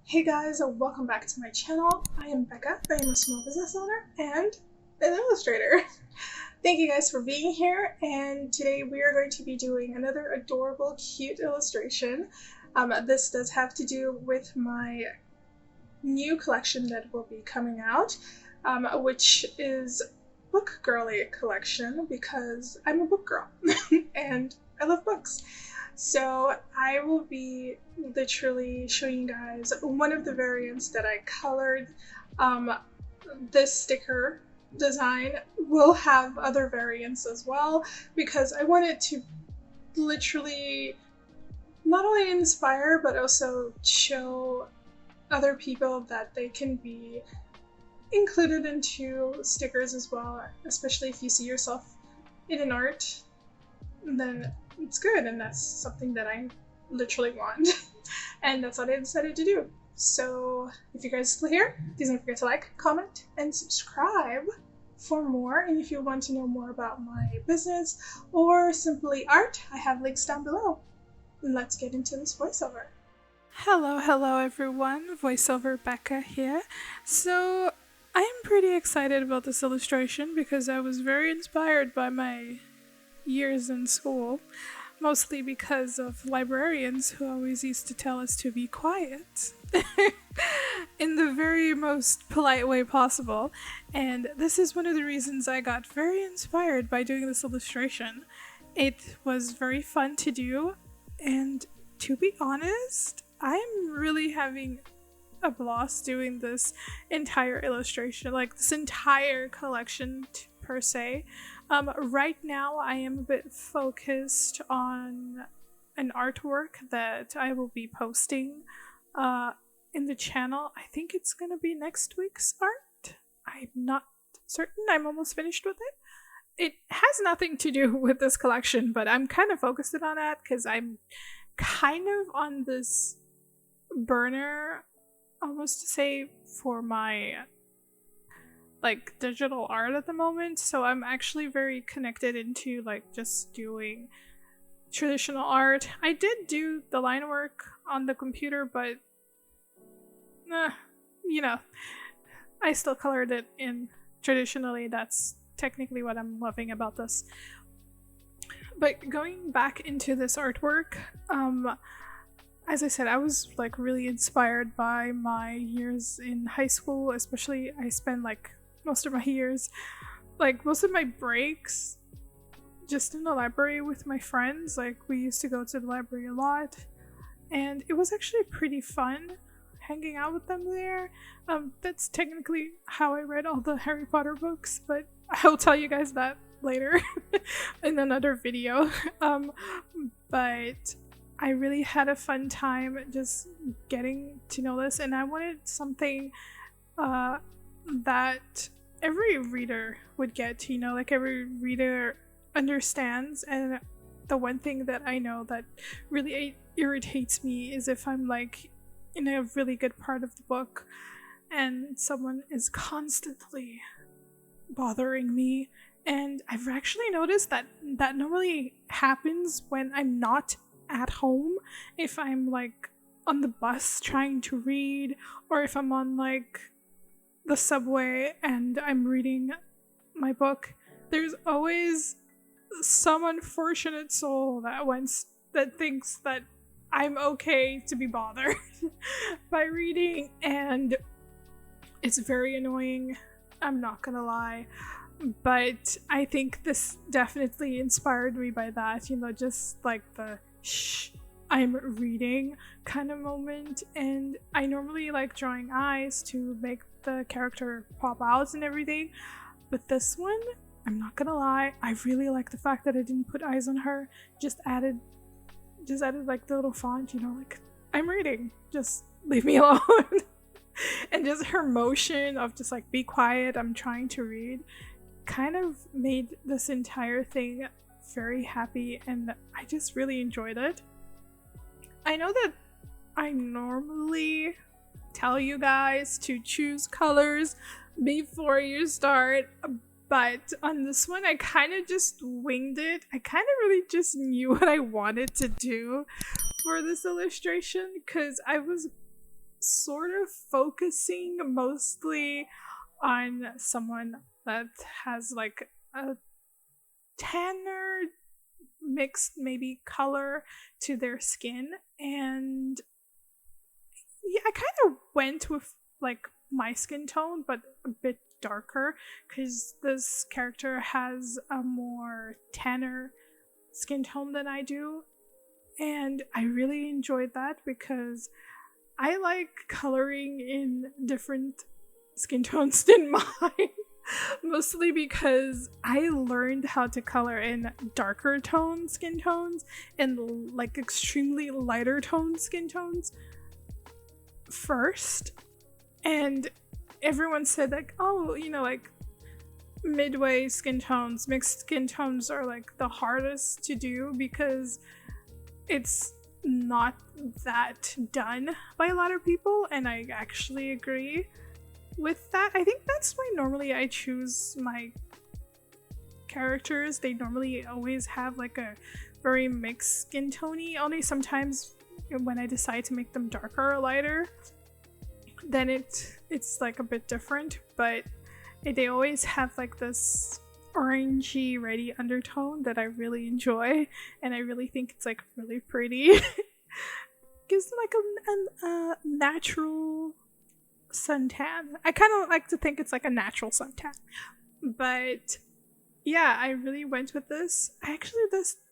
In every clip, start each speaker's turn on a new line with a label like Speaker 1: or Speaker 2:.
Speaker 1: Hey guys, welcome back to my channel. I am Becca. I am a small business owner and an illustrator. Thank you guys for being here, and today we are going to be doing another adorable, cute illustration. This does have to do with my new collection that will be coming out, which is Book Girly collection, because I'm a book girl and I love books. So I will be literally showing you guys one of the variants that I colored. This sticker design will have other variants as well, because I wanted to literally not only inspire but also show other people that they can be included into stickers as well, especially if you see yourself in an art, then it's good, and that's something that I literally want. And that's what I decided to do. So if you guys are still here, please don't forget to like, comment, and subscribe for more. And if you want to know more about my business or simply art, I have links down below. And let's get into this voiceover. Hello everyone, voiceover Becca here. So I'm pretty excited about this illustration because I was very inspired by my years in school, mostly because of librarians who always used to tell us to be quiet in the very most polite way possible. And this is one of the reasons I got very inspired by doing this illustration. It was very fun to do, and to be honest, I'm really having a blast doing this entire illustration, like this entire collection per se. Right now I am a bit focused on an artwork that I will be posting in the channel. I think it's gonna be next week's art. I'm not certain. I'm almost finished with it. It has nothing to do with this collection, but I'm kind of focused on that because I'm kind of on this burner, almost to say, for my like digital art at the moment. So I'm actually very connected into like just doing traditional art. I did do the line work on the computer, but you know, I still colored it in traditionally. That's technically what I'm loving about this. But going back into this artwork, as I said, I was like really inspired by my years in high school. Especially, I spent like most of my years, like most of my breaks, just in the library with my friends. Like, we used to go to the library a lot, and it was actually pretty fun hanging out with them there. That's technically how I read all the Harry Potter books, but I'll tell you guys that later in another video. But I really had a fun time just getting to know this, and I wanted something that every reader would get, you know, like every reader understands. And the one thing that I know that really irritates me is if I'm like in a really good part of the book and someone is constantly bothering me. And I've actually noticed that that normally happens when I'm not at home. If I'm like on the bus trying to read, or if I'm on like the subway and I'm reading my book, there's always some unfortunate soul that thinks that I'm okay to be bothered by reading, and it's very annoying, I'm not gonna lie. But I think this definitely inspired me by that, you know, just like the shh, I'm reading kind of moment. And I normally like drawing eyes to make the character pop out and everything, but this one, I'm not gonna lie, I really like the fact that I didn't put eyes on her. Just added like the little font, you know, like, I'm reading, just leave me alone. And just her motion of just like, be quiet, I'm trying to read, kind of made this entire thing very happy, and I just really enjoyed it. I know that I normally tell you guys to choose colors before you start, but on this one I kind of just winged it. I kind of really just knew what I wanted to do for this illustration, because I was sort of focusing mostly on someone that has like a tanner mixed maybe color to their skin, and yeah, I kind of went with like my skin tone but a bit darker because this character has a more tanner skin tone than I do, and I really enjoyed that because I like coloring in different skin tones than mine. Mostly because I learned how to color in darker tone skin tones and like extremely lighter tone skin tones first. And everyone said like, oh, you know, like midway skin tones, mixed skin tones are like the hardest to do because it's not that done by a lot of people, and I actually agree with that. I think that's why normally I choose my characters. They normally always have like a very mixed skin tone-y. Only sometimes when I decide to make them darker or lighter, then it's like a bit different, but they always have like this orangey ready undertone that I really enjoy, and I really think it's like really pretty. Gives them like a natural suntan. I kind of like to think it's like a natural suntan, but yeah, I really went with this. I actually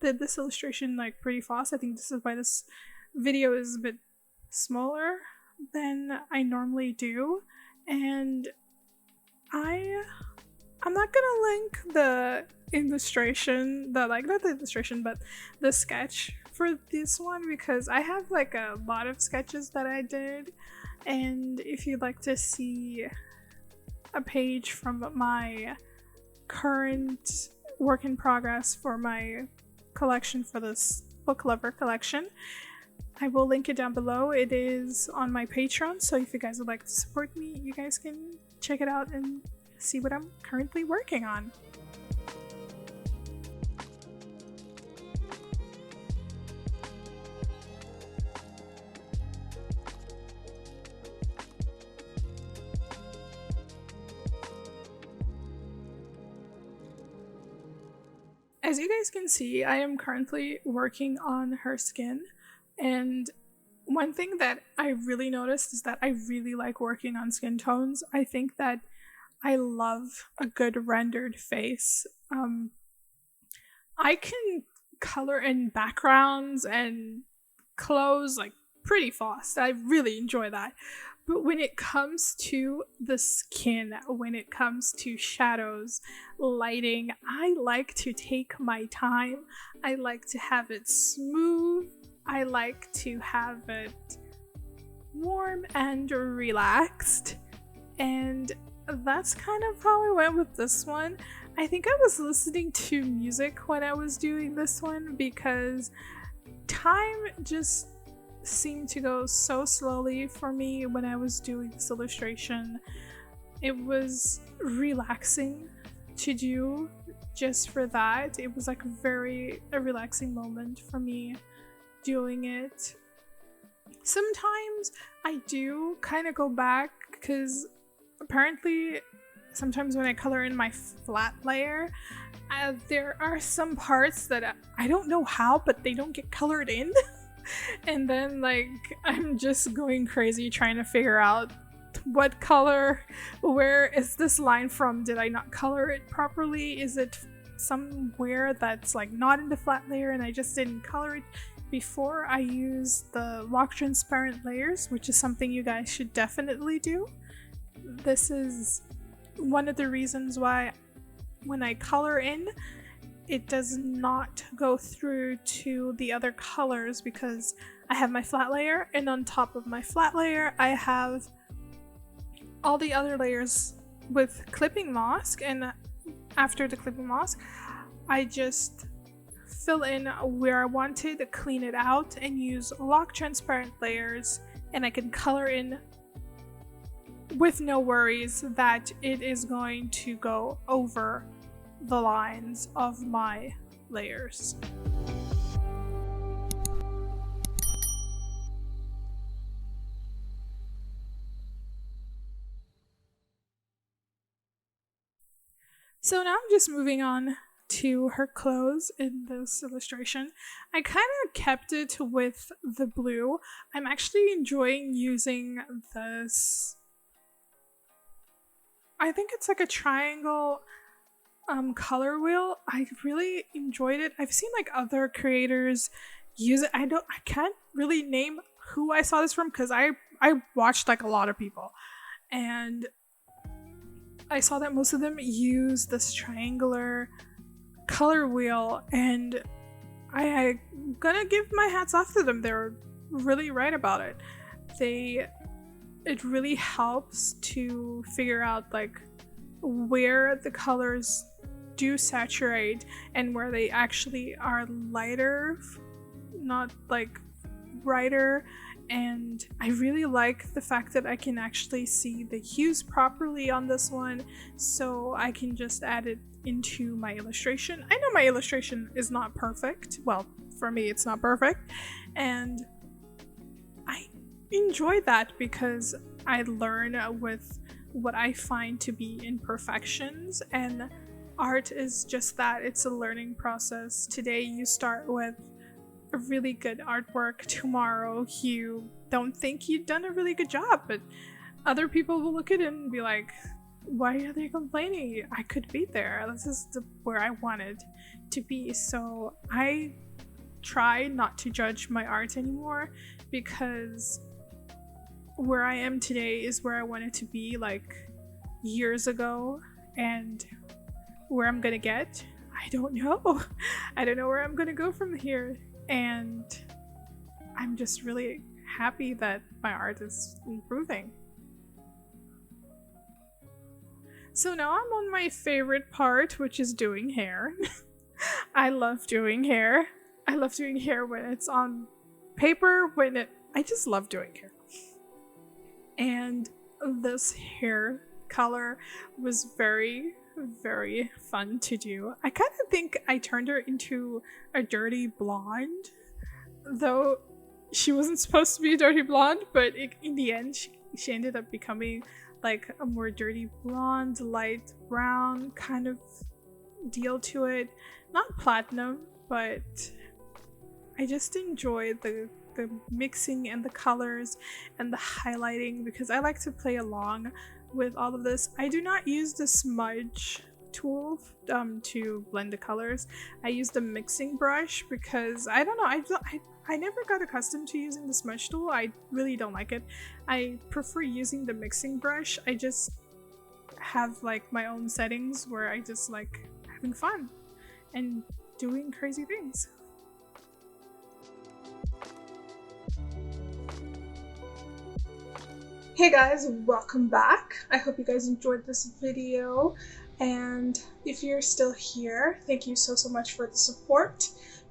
Speaker 1: did this illustration like pretty fast. I think this is why this video is a bit smaller than I normally do, and I'm not gonna link the illustration, not the illustration, but the sketch for this one because I have like a lot of sketches that I did, and if you'd like to see a page from my current work in progress for my collection for this book lover collection, I will link it down below. It is on my Patreon, so if you guys would like to support me, you guys can check it out and see what I'm currently working on. As you guys can see, I am currently working on her skin, and one thing that I really noticed is that I really like working on skin tones. I think that I love a good rendered face. I can color in backgrounds and clothes like pretty fast. I really enjoy that. But when it comes to the skin, when it comes to shadows, lighting, I like to take my time. I like to have it smooth. I like to have it warm and relaxed. And that's kind of how I went with this one. I think I was listening to music when I was doing this one because time just seemed to go so slowly for me when I was doing this illustration. It was relaxing to do just for that. It was like a relaxing moment for me doing it. Sometimes I do kind of go back because apparently sometimes when I color in my flat layer, there are some parts that I don't know how, but they don't get colored in. And then like I'm just going crazy trying to figure out what color, where is this line from? Did I not color it properly? Is it somewhere that's like not in the flat layer and I just didn't color it before I use the lock transparent layers, which is something you guys should definitely do. This is one of the reasons why when I color in, it does not go through to the other colors because I have my flat layer, and on top of my flat layer I have all the other layers with clipping mask, and after the clipping mask I just fill in where I wanted, clean it out, and use lock transparent layers, and I can color in with no worries that it is going to go over the lines of my layers. So now I'm just moving on to her clothes in this illustration. I kind of kept it with the blue. I'm actually enjoying using this. I think it's like a triangle color wheel. I really enjoyed it. I've seen like other creators use it. I can't really name who I saw this from because I watched like a lot of people, and I saw that most of them use this triangular color wheel, and I'm gonna give my hats off to them. They're really right about it. It really helps to figure out like where the colors do saturate and where they actually are lighter, not like brighter. And I really like the fact that I can actually see the hues properly on this one, so I can just add it into my illustration. I know my illustration is not perfect. Well, for me it's not perfect, and I enjoy that because I learn with what I find to be imperfections, and art is just that. It's a learning process. Today you start with a really good artwork, tomorrow you don't think you've done a really good job, but other people will look at it and be like, why are they complaining? I could be there. This is where I wanted to be. So I try not to judge my art anymore, because where I am today is where I wanted to be like years ago, and where I'm gonna get, I don't know. I don't know where I'm gonna go from here. And I'm just really happy that my art is improving. So now I'm on my favorite part, which is doing hair. I love doing hair. I love doing hair when it's on paper, I just love doing hair. And this hair color was very, very fun to do. I kind of think I turned her into a dirty blonde, though she wasn't supposed to be a dirty blonde, but in the end she ended up becoming like a more dirty blonde, light brown kind of deal to it. Not platinum, but I just enjoy the mixing and the colors and the highlighting, because I like to play along with all of this. I do not use the smudge tool to blend the colors. I use the mixing brush because I don't know, I never got accustomed to using the smudge tool. I really don't like it. I prefer using the mixing brush. I just have like my own settings where I just like having fun and doing crazy things. Hey guys, welcome back. I hope you guys enjoyed this video, and if you're still here, thank you so much for the support.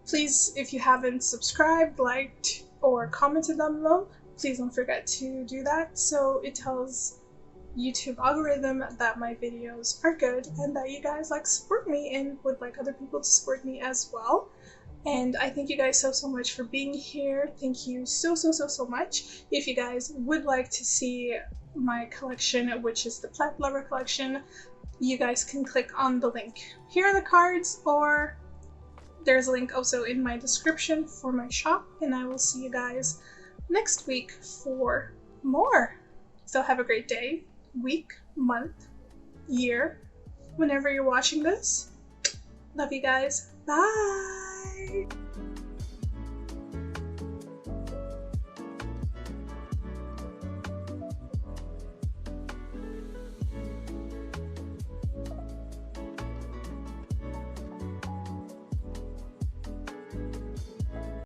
Speaker 1: Please, if you haven't subscribed, liked, or commented down below, please don't forget to do that, so it tells YouTube algorithm that my videos are good and that you guys like support me and would like other people to support me as well. And I thank you guys so much for being here. Thank you so much. If you guys would like to see my collection, which is the Plant Lover collection, you guys can click on the link here in the cards, or there's a link also in my description for my shop, and I will see you guys next week for more. So have a great day, week, month, year, whenever you're watching this. Love you guys. Bye!